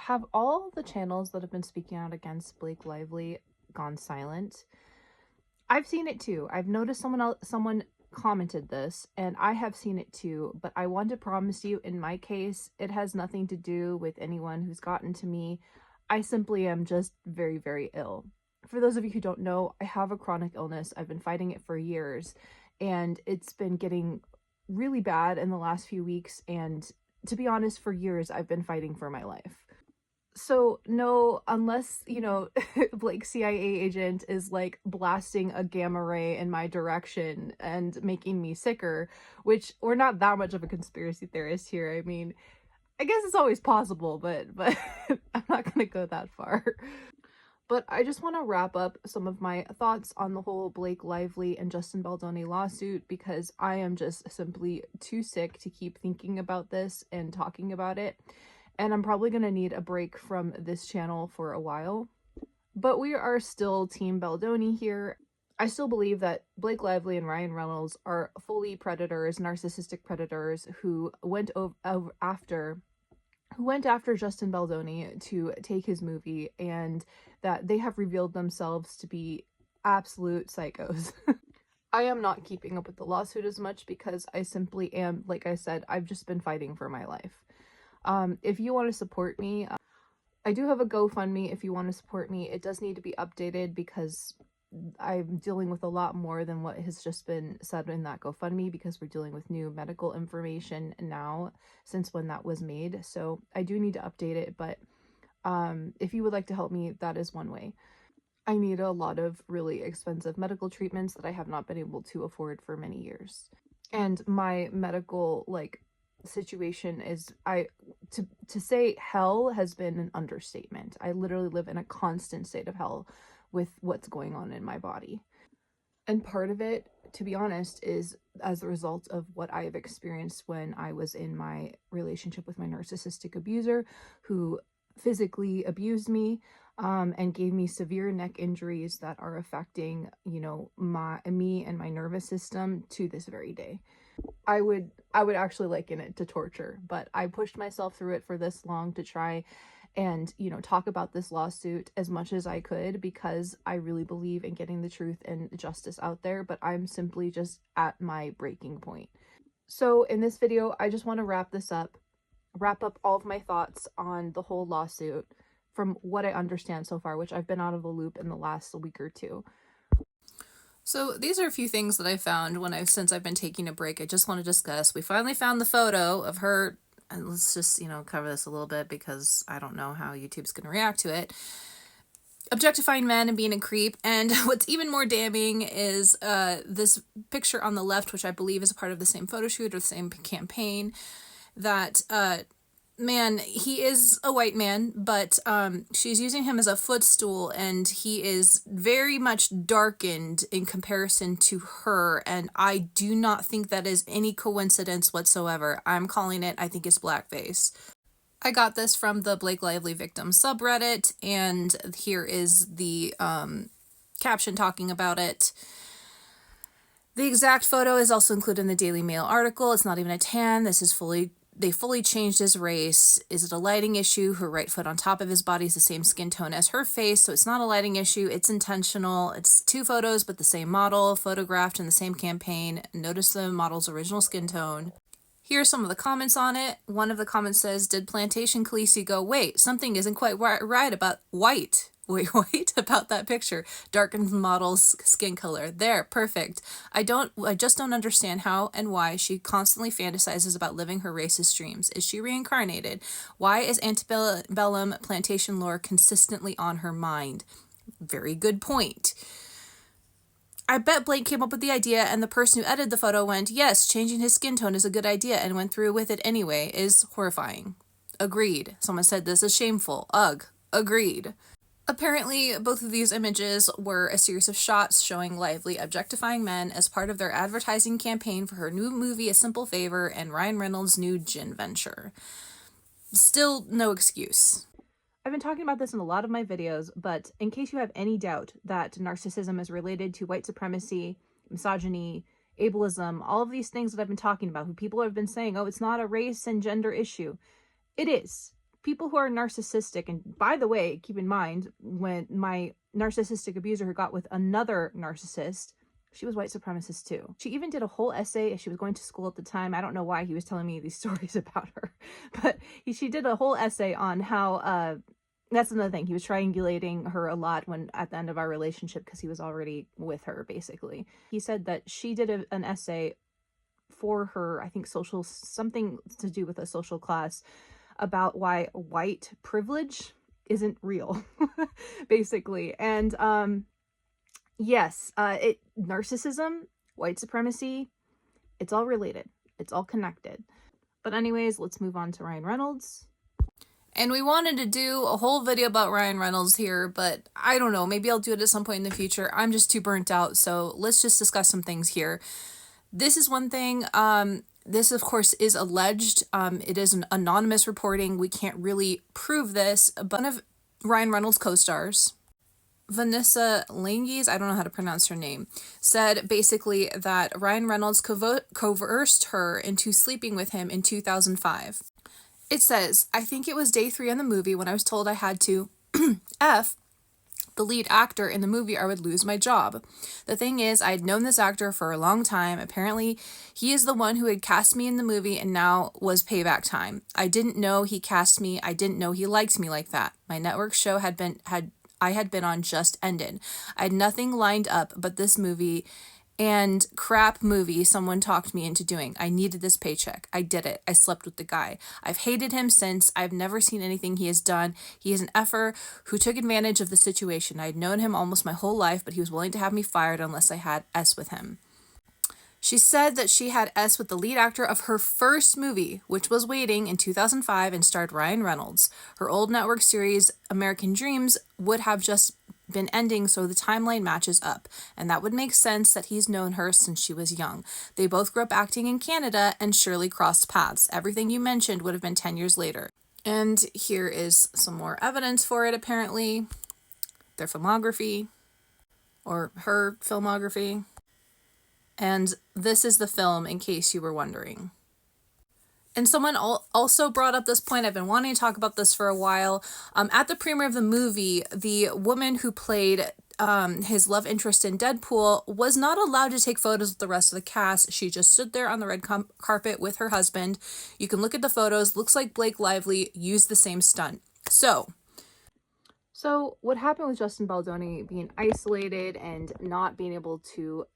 have all the channels that have been speaking out against Blake Lively gone silent? I've seen it too. I've noticed someone commented this, and I have seen it too, but I want to promise you, in my case, it has nothing to do with anyone who's gotten to me. I simply am just very, very ill. For those of you who don't know, I have a chronic illness. I've been fighting it for years, and it's been getting really bad in the last few weeks, and to be honest, for years I've been fighting for my life. So no, unless, Blake CIA agent is like blasting a gamma ray in my direction and making me sicker, which we're not that much of a conspiracy theorist here. I mean, I guess it's always possible, but I'm not gonna go that far. But I just want to wrap up some of my thoughts on the whole Blake Lively and Justin Baldoni lawsuit, because I am just simply too sick to keep thinking about this and talking about it. And I'm probably going to need a break from this channel for a while. But we are still Team Baldoni here. I still believe that Blake Lively and Ryan Reynolds are fully predators, narcissistic predators who went after Justin Baldoni to take his movie, and that they have revealed themselves to be absolute psychos. I am not keeping up with the lawsuit as much because I simply am, like I said, I've just been fighting for my life. If you want to support me, I do have a GoFundMe if you want to support me. It does need to be updated because I'm dealing with a lot more than what has just been said in that GoFundMe, because we're dealing with new medical information now since when that was made. So I do need to update it, but if you would like to help me, that is one way. I need a lot of really expensive medical treatments that I have not been able to afford for many years. And my medical, situation is, to say hell has been an understatement. I literally live in a constant state of hell with what's going on in my body. And part of it, to be honest, is as a result of what I have experienced when I was in my relationship with my narcissistic abuser, who physically abused me and gave me severe neck injuries that are affecting, me and my nervous system to this very day. I would actually liken it to torture, but I pushed myself through it for this long to try and, talk about this lawsuit as much as I could, because I really believe in getting the truth and justice out there, but I'm simply just at my breaking point. So in this video, I just want to wrap up all of my thoughts on the whole lawsuit from what I understand so far, which I've been out of the loop in the last week or two. So these are a few things that I found since I've been taking a break. I just want to discuss. We finally found the photo of her, and let's just, cover this a little bit because I don't know how YouTube's going to react to it. Objectifying men and being a creep. And what's even more damning is this picture on the left, which I believe is a part of the same photo shoot or the same campaign, that man, he is a white man, but she's using him as a footstool, and he is very much darkened in comparison to her, and I do not think that is any coincidence whatsoever. I'm calling it, I think it's blackface. I got this from the Blake Lively victim subreddit, and here is the caption talking about it. The exact photo is also included in the Daily Mail article. It's not even a tan. They fully changed his race. Is it a lighting issue? Her right foot on top of his body is the same skin tone as her face, so it's not a lighting issue. It's intentional. It's two photos, but the same model, photographed in the same campaign. Notice the model's original skin tone. Here are some of the comments on it. One of the comments says, "Did Plantation Khaleesi go, wait, something isn't quite right about white? Wait, about that picture. Darkened model's skin color. There, perfect. I just don't understand how and why she constantly fantasizes about living her racist dreams. Is she reincarnated? Why is antebellum plantation lore consistently on her mind?" Very good point. I bet Blake came up with the idea, and the person who edited the photo went, "Yes, changing his skin tone is a good idea," and went through with it anyway. Is horrifying. Agreed. Someone said this is shameful. Ugh. Agreed. Apparently, both of these images were a series of shots showing Lively objectifying men as part of their advertising campaign for her new movie, A Simple Favor, and Ryan Reynolds' new gin venture. Still no excuse. I've been talking about this in a lot of my videos, but in case you have any doubt that narcissism is related to white supremacy, misogyny, ableism, all of these things that I've been talking about, who people have been saying, oh, it's not a race and gender issue. It is. people who are narcissistic, and by the way, keep in mind, when my narcissistic abuser who got with another narcissist, she was white supremacist too. She even did a whole essay. She was going to school at the time. I don't know why he was telling me these stories about her, but she did a whole essay on how, that's another thing. He was triangulating her a lot when at the end of our relationship because he was already with her, basically. He said that she did an essay for her, I think social, something to do with a social class, about why white privilege isn't real, basically. And yes, narcissism, white supremacy, it's all related. It's all connected. But anyways, let's move on to Ryan Reynolds. And we wanted to do a whole video about Ryan Reynolds here, but I don't know, maybe I'll do it at some point in the future. I'm just too burnt out, so let's just discuss some things here. This is one thing. This, of course, is alleged. It is an anonymous reporting. We can't really prove this, but one of Ryan Reynolds' co-stars, Vanessa Langes, I don't know how to pronounce her name, said basically that Ryan Reynolds coerced her into sleeping with him in 2005. It says, I think it was day 3 in the movie when I was told I had to F the lead actor in the movie, I would lose my job. The thing is, I had known this actor for a long time. Apparently, he is the one who had cast me in the movie and now was payback time. I didn't know he cast me. I didn't know he liked me like that. My network show I had been on just ended. I had nothing lined up but this movie and crap movie someone talked me into doing. I needed this paycheck. I did it. I slept with the guy. I've hated him since. I've never seen anything he has done. He is an effer who took advantage of the situation. I had known him almost my whole life, but he was willing to have me fired unless I had S with him. She said that she had S with the lead actor of her first movie, which was Waiting in 2005 and starred Ryan Reynolds. Her old network series, American Dreams, would have just been ending, so the timeline matches up, and that would make sense that he's known her since she was young. They both grew up acting in Canada and surely crossed paths. Everything you mentioned would have been 10 years later. And here is some more evidence for it, apparently. Their filmography, or her filmography. And this is the film, in case you were wondering. And someone also brought up this point. I've been wanting to talk about this for a while. At the premiere of the movie, the woman who played his love interest in Deadpool was not allowed to take photos with the rest of the cast. She just stood there on the red carpet with her husband. You can look at the photos. Looks like Blake Lively used the same stunt. So what happened with Justin Baldoni being isolated and not being able to,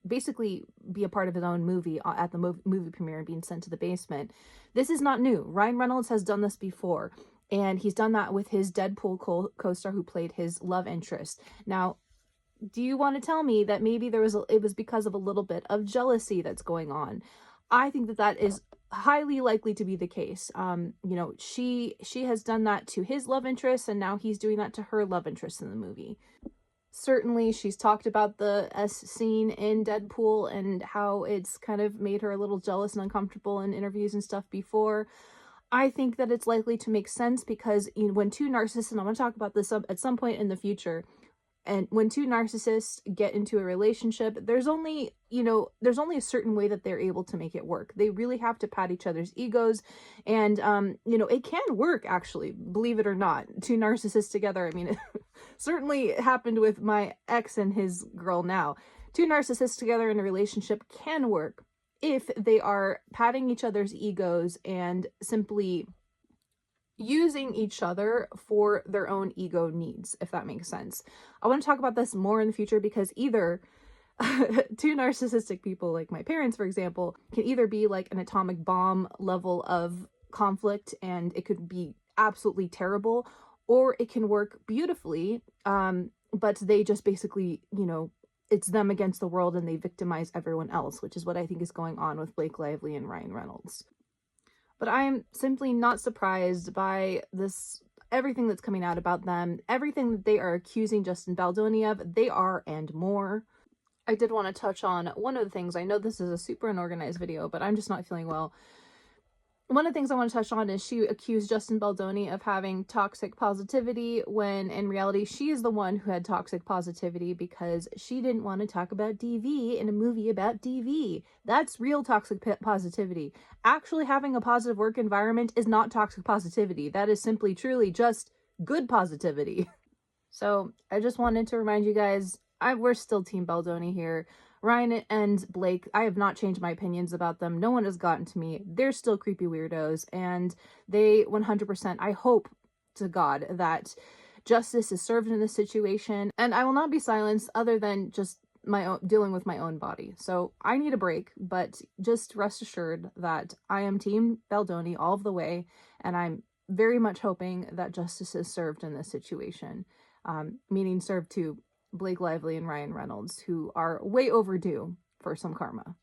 basically be a part of his own movie at the movie premiere and being sent to the basement. This is not new. Ryan Reynolds has done this before, and he's done that with his Deadpool co-star who played his love interest. Now, do you want to tell me that maybe it was because of a little bit of jealousy that's going on? I think that is highly likely to be the case. She has done that to his love interest, and now he's doing that to her love interest in the movie. Certainly, she's talked about the S scene in Deadpool and how it's kind of made her a little jealous and uncomfortable in interviews and stuff before. I think that it's likely to make sense because when two narcissists, and I'm going to talk about this at some point in the future, and when two narcissists get into a relationship, there's only a certain way that they're able to make it work. They really have to pat each other's egos, and it can work, actually, believe it or not. Two narcissists together, I mean, it certainly happened with my ex and his girl now. Two narcissists together in a relationship can work if they are patting each other's egos and simply using each other for their own ego needs, if that makes sense. I want to talk about this more in the future because either two narcissistic people, like my parents, for example, can either be like an atomic bomb level of conflict and it could be absolutely terrible, or it can work beautifully, but they just basically, it's them against the world and they victimize everyone else, which is what I think is going on with Blake Lively and Ryan Reynolds. But I am simply not surprised by everything that's coming out about them, everything that they are accusing Justin Baldoni of. They are, and more. I did want to touch on one of the things. I know this is a super unorganized video, but I'm just not feeling well. one of the things I want to touch on is she accused Justin Baldoni of having toxic positivity when in reality she is the one who had toxic positivity because she didn't want to talk about DV in a movie about DV. That's real toxic positivity. Actually having a positive work environment is not toxic positivity. That is simply truly just good positivity. So I just wanted to remind you guys, we're still Team Baldoni here. Ryan and Blake, I have not changed my opinions about them. No one has gotten to me. They're still creepy weirdos, and they 100%, I hope to God that justice is served in this situation, and I will not be silenced other than just my own dealing with my own body. So I need a break, but just rest assured that I am Team Baldoni all of the way, and I'm very much hoping that justice is served in this situation. Meaning served to Blake Lively and Ryan Reynolds, who are way overdue for some karma.